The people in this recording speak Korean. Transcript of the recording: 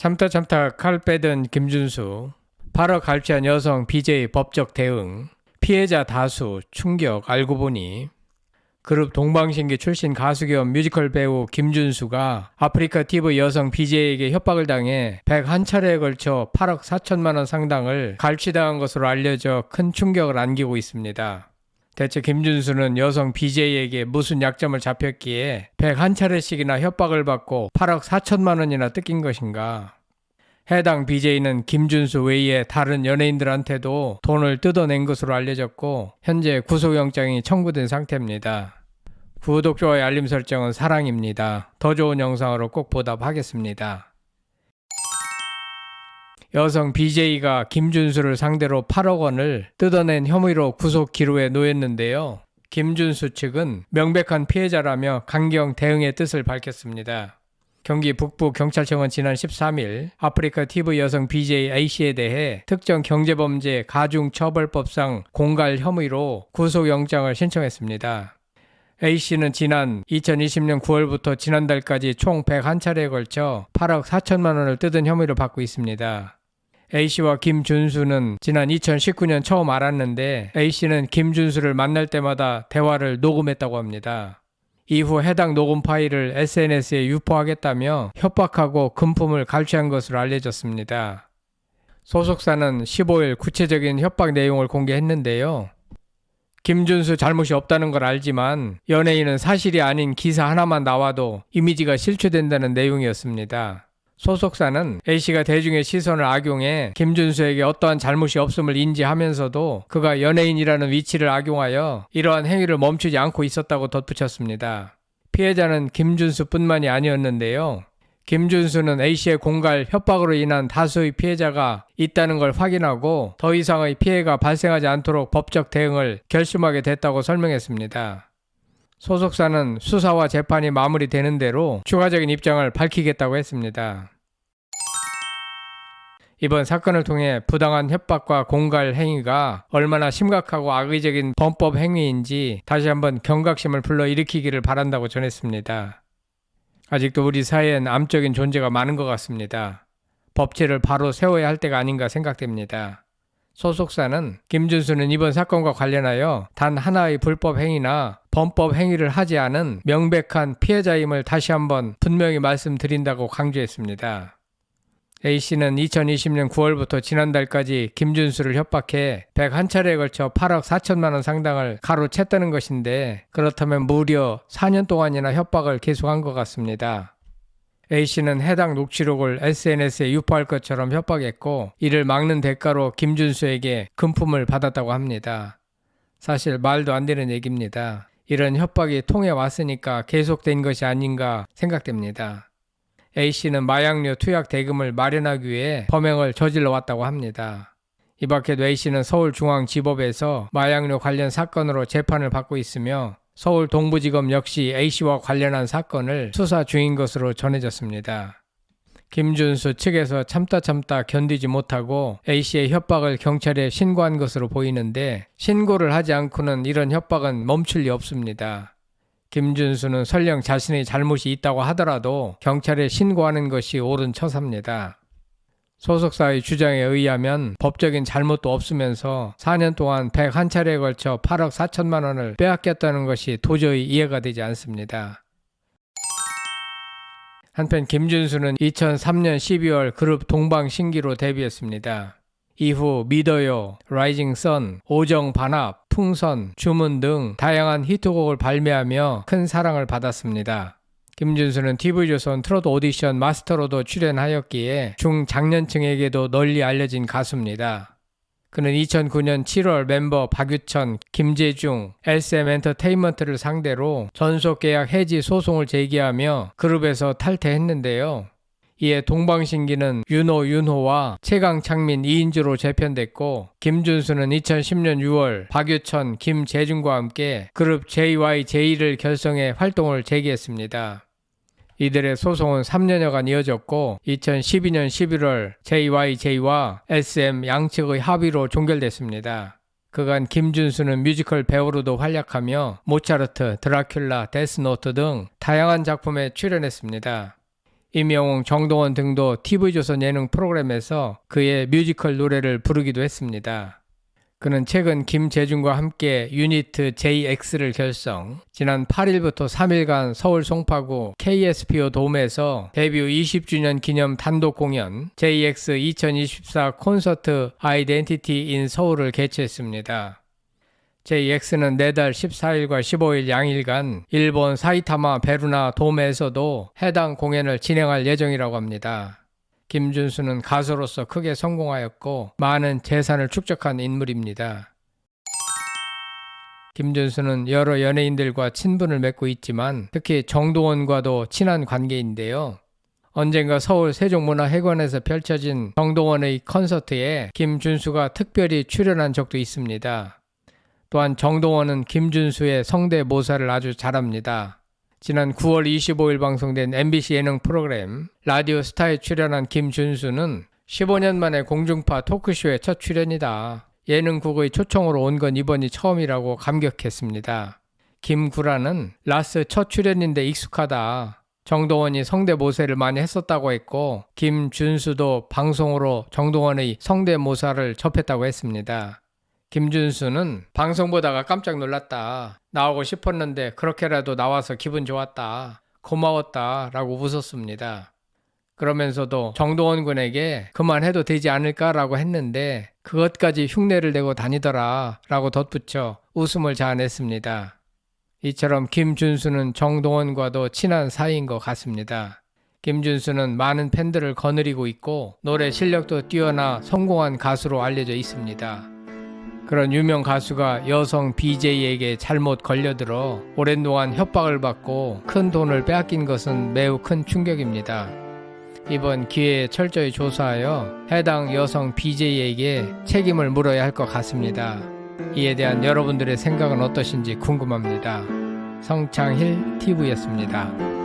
참다 참다 칼 빼든 김준수, 8억 갈취한 여성 BJ 법적 대응, 피해자 다수, 충격 알고 보니. 그룹 동방신기 출신 가수 겸 뮤지컬 배우 김준수가 아프리카 TV 여성 BJ에게 협박을 당해 101차례에 걸쳐 8억 4천만 원 상당을 갈취당한 것으로 알려져 큰 충격을 안기고 있습니다. 대체 김준수는 여성 BJ에게 무슨 약점을 잡혔기에 101차례씩이나 협박을 받고 8억 4천만 원이나 뜯긴 것인가? 해당 BJ는 김준수 외에 다른 연예인들한테도 돈을 뜯어낸 것으로 알려졌고 현재 구속영장이 청구된 상태입니다. 구독, 좋아요, 알림 설정은 사랑입니다. 더 좋은 영상으로 꼭 보답하겠습니다. 여성 BJ가 김준수를 상대로 8억 원을 뜯어낸 혐의로 구속 기로에 놓였는데요. 김준수 측은 명백한 피해자라며 강경 대응의 뜻을 밝혔습니다. 경기 북부경찰청은 지난 13일 아프리카 TV 여성 BJ A씨에 대해 특정 경제범죄 가중처벌법상 공갈 혐의로 구속영장을 신청했습니다. A씨는 지난 2020년 9월부터 지난달까지 총 101차례에 걸쳐 8억 4천만 원을 뜯은 혐의를 받고 있습니다. A씨와 김준수는 지난 2019년 처음 알았는데 A씨는 김준수를 만날 때마다 대화를 녹음했다고 합니다. 이후 해당 녹음 파일을 SNS에 유포하겠다며 협박하고 금품을 갈취한 것으로 알려졌습니다. 소속사는 15일 구체적인 협박 내용을 공개했는데요. 김준수 잘못이 없다는 걸 알지만 연예인은 사실이 아닌 기사 하나만 나와도 이미지가 실추된다는 내용이었습니다. 소속사는 A씨가 대중의 시선을 악용해 김준수에게 어떠한 잘못이 없음을 인지하면서도 그가 연예인이라는 위치를 악용하여 이러한 행위를 멈추지 않고 있었다고 덧붙였습니다. 피해자는 김준수뿐만이 아니었는데요. 김준수는 A씨의 공갈, 협박으로 인한 다수의 피해자가 있다는 걸 확인하고 더 이상의 피해가 발생하지 않도록 법적 대응을 결심하게 됐다고 설명했습니다. 소속사는 수사와 재판이 마무리되는 대로 추가적인 입장을 밝히겠다고 했습니다. 이번 사건을 통해 부당한 협박과 공갈 행위가 얼마나 심각하고 악의적인 범법 행위인지 다시 한번 경각심을 불러일으키기를 바란다고 전했습니다. 아직도 우리 사회엔 암적인 존재가 많은 것 같습니다. 법치를 바로 세워야 할 때가 아닌가 생각됩니다. 소속사는 김준수는 이번 사건과 관련하여 단 하나의 불법 행위나 범법 행위를 하지 않은 명백한 피해자임을 다시 한번 분명히 말씀드린다고 강조했습니다. A씨는 2020년 9월부터 지난달까지 김준수를 협박해 101차례에 걸쳐 8억 4천만 원 상당을 가로챘다는 것인데 그렇다면 무려 4년 동안이나 협박을 계속한 것 같습니다. A씨는 해당 녹취록을 SNS에 유포할 것처럼 협박했고 이를 막는 대가로 김준수에게 금품을 받았다고 합니다. 사실 말도 안 되는 얘기입니다. 이런 협박이 통해 왔으니까 계속된 것이 아닌가 생각됩니다. A씨는 마약류 투약 대금을 마련하기 위해 범행을 저질러 왔다고 합니다. 이 밖에도 A씨는 서울중앙지법에서 마약류 관련 사건으로 재판을 받고 있으며 서울 동부지검 역시 A씨와 관련한 사건을 수사 중인 것으로 전해졌습니다. 김준수 측에서 참다 견디지 못하고 A씨의 협박을 경찰에 신고한 것으로 보이는데 신고를 하지 않고는 이런 협박은 멈출 리 없습니다. 김준수는 설령 자신의 잘못이 있다고 하더라도 경찰에 신고하는 것이 옳은 처사입니다. 소속사의 주장에 의하면 법적인 잘못도 없으면서 4년 동안 101차례에 걸쳐 8억 4천만 원을 빼앗겼다는 것이 도저히 이해가 되지 않습니다. 한편 김준수는 2003년 12월 그룹 동방신기로 데뷔했습니다. 이후 믿어요, 라이징 선, 오정 반합, 풍선, 주문 등 다양한 히트곡을 발매하며 큰 사랑을 받았습니다. 김준수는 TV조선 트로트 오디션 마스터로도 출연하였기에 중장년층에게도 널리 알려진 가수입니다. 그는 2009년 7월 멤버 박유천, 김재중, SM 엔터테인먼트를 상대로 전속계약 해지 소송을 제기하며 그룹에서 탈퇴했는데요. 이에 동방신기는 윤호와 최강창민 2인조로 재편됐고 김준수는 2010년 6월 박유천, 김재중과 함께 그룹 JYJ를 결성해 활동을 재개했습니다. 이들의 소송은 3년여간 이어졌고 2012년 11월 JYJ와 SM 양측의 합의로 종결됐습니다. 그간 김준수는 뮤지컬 배우로도 활약하며 모차르트, 드라큘라, 데스노트 등 다양한 작품에 출연했습니다. 임영웅, 정동원 등도 TV조선 예능 프로그램에서 그의 뮤지컬 노래를 부르기도 했습니다. 그는 최근 김재중과 함께 유니트 JX를 결성, 지난 8일부터 3일간 서울 송파구 KSPO 돔에서 데뷔 20주년 기념 단독 공연 JX 2024 콘서트 아이덴티티 인 서울을 개최했습니다. JX는 내달 14일과 15일 양일간 일본 사이타마 베루나 돔에서도 해당 공연을 진행할 예정이라고 합니다. 김준수는 가수로서 크게 성공하였고 많은 재산을 축적한 인물입니다. 김준수는 여러 연예인들과 친분을 맺고 있지만 특히 정동원과도 친한 관계인데요. 언젠가 서울 세종문화회관에서 펼쳐진 정동원의 콘서트에 김준수가 특별히 출연한 적도 있습니다. 또한 정동원은 김준수의 성대모사를 아주 잘합니다. 지난 9월 25일 방송된 MBC 예능 프로그램 라디오 스타에 출연한 김준수는 15년 만에 공중파 토크쇼에 첫 출연이다. 예능국의 초청으로 온 건 이번이 처음이라고 감격했습니다. 김구라는 라스 첫 출연인데 익숙하다. 정동원이 성대모사를 많이 했었다고 했고 김준수도 방송으로 정동원의 성대모사를 접했다고 했습니다. 김준수는 방송 보다가 깜짝 놀랐다. 나오고 싶었는데 그렇게라도 나와서 기분 좋았다. 고마웠다. 라고 웃었습니다. 그러면서도 정동원 군에게 그만해도 되지 않을까라고 했는데 그것까지 흉내를 내고 다니더라. 라고 덧붙여 웃음을 자아냈습니다. 이처럼 김준수는 정동원과도 친한 사이인 것 같습니다. 김준수는 많은 팬들을 거느리고 있고 노래 실력도 뛰어나 성공한 가수로 알려져 있습니다. 그런 유명 가수가 여성 BJ에게 잘못 걸려들어 오랜 동안 협박을 받고 큰 돈을 빼앗긴 것은 매우 큰 충격입니다. 이번 기회에 철저히 조사하여 해당 여성 BJ에게 책임을 물어야 할 것 같습니다. 이에 대한 여러분들의 생각은 어떠신지 궁금합니다. 성창힐 TV였습니다.